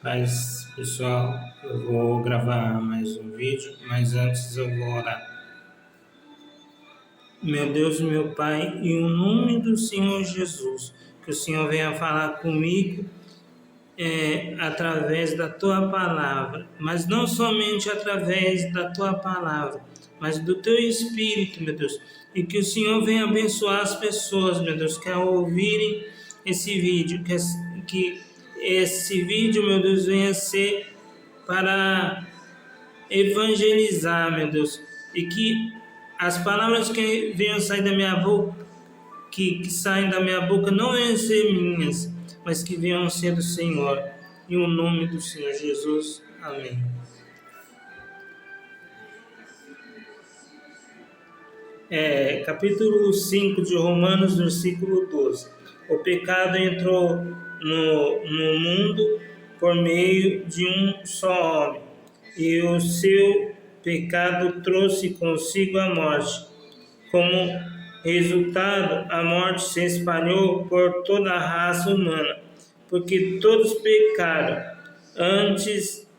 Mas, pessoal, eu vou gravar mais um vídeo, mas antes eu vou orar. Meu Deus e meu Pai, em nome do Senhor Jesus, que o Senhor venha falar comigo através da Tua Palavra, mas não somente através da Tua Palavra, mas do Teu Espírito, meu Deus, e que o Senhor venha abençoar as pessoas, meu Deus, que ao ouvirem esse vídeo, que esse vídeo, meu Deus, venha ser para evangelizar, meu Deus, e que as palavras que venham sair da minha boca, que saem da minha boca, não venham ser minhas, mas que venham ser do Senhor. Em o nome do Senhor Jesus. Amém. Capítulo 5 de Romanos, versículo 12. O pecado entrou no mundo por meio de um só homem, e o seu pecado trouxe consigo a morte. Como resultado, a morte se espalhou por toda a raça humana, porque todos pecaram. Antes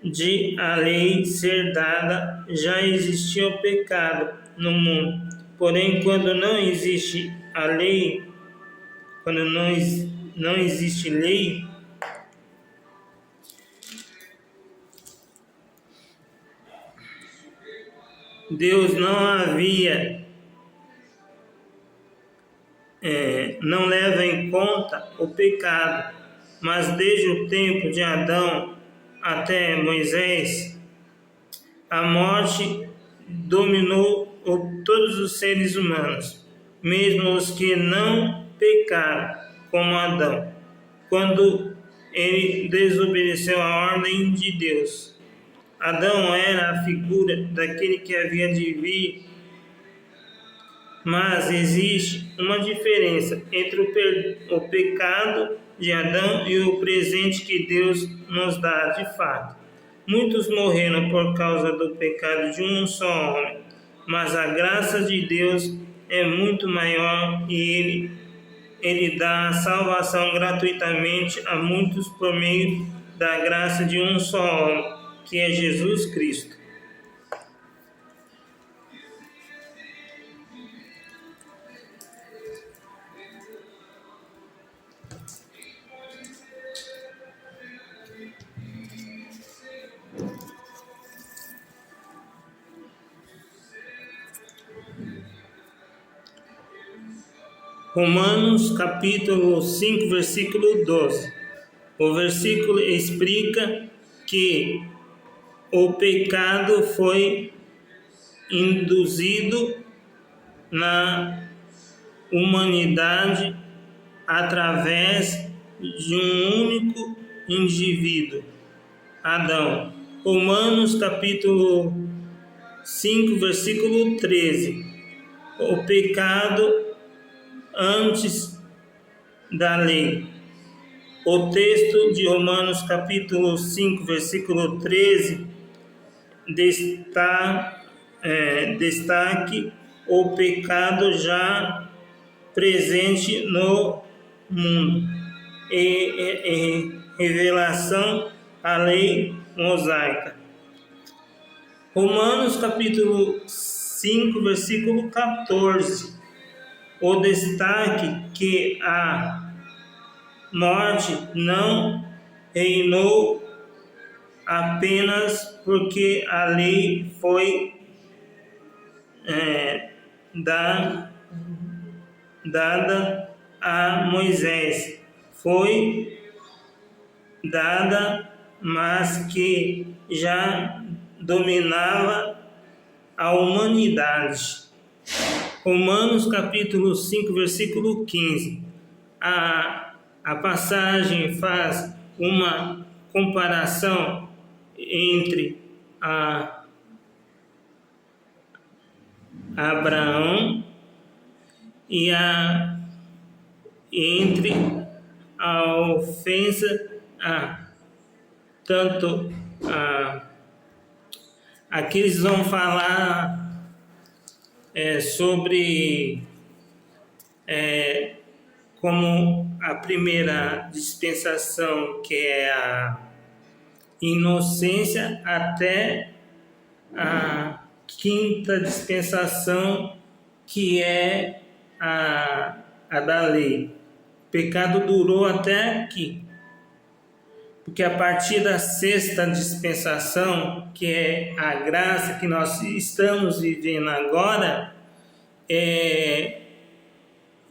de a lei ser dada, já existia o pecado no mundo. Porém, quando não existe a lei, quando não existe lei, Deus não leva em conta o pecado, mas desde o tempo de Adão até Moisés, a morte dominou todos os seres humanos, mesmo os que não pecaram, como Adão, quando ele desobedeceu a ordem de Deus. Adão era a figura daquele que havia de vir, mas existe uma diferença entre o pecado de Adão e o presente que Deus nos dá de fato. Muitos morreram por causa do pecado de um só homem, mas a graça de Deus é muito maior e Ele dá a salvação gratuitamente a muitos por meio da graça de um só homem, que é Jesus Cristo. Romanos capítulo 5, versículo 12. O versículo explica que o pecado foi induzido na humanidade através de um único indivíduo, Adão. Romanos capítulo 5, versículo 13. O pecado antes da lei. O texto de Romanos capítulo 5, versículo 13 destaque o pecado já presente no mundo e revelação à lei mosaica. Romanos capítulo 5, versículo 14. O destaque que a morte não reinou apenas porque a lei foi dada a Moisés. Foi dada, mas que já dominava a humanidade. Romanos capítulo 5, versículo 15. A passagem faz uma comparação entre Abraão e entre a ofensa tanto aqui eles vão falar sobre como a primeira dispensação, que é a inocência, até a quinta dispensação, que é a da lei. O pecado durou até aqui. Porque a partir da sexta dispensação, que é a graça que nós estamos vivendo agora,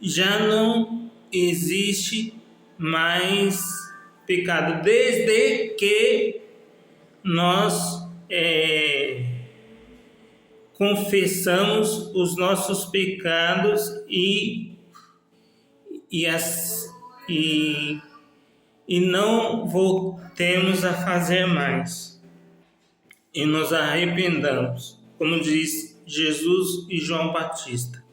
já não existe mais pecado, desde que nós confessamos os nossos pecados e não voltemos a fazer mais, e nos arrependamos, como diz Jesus e João Batista.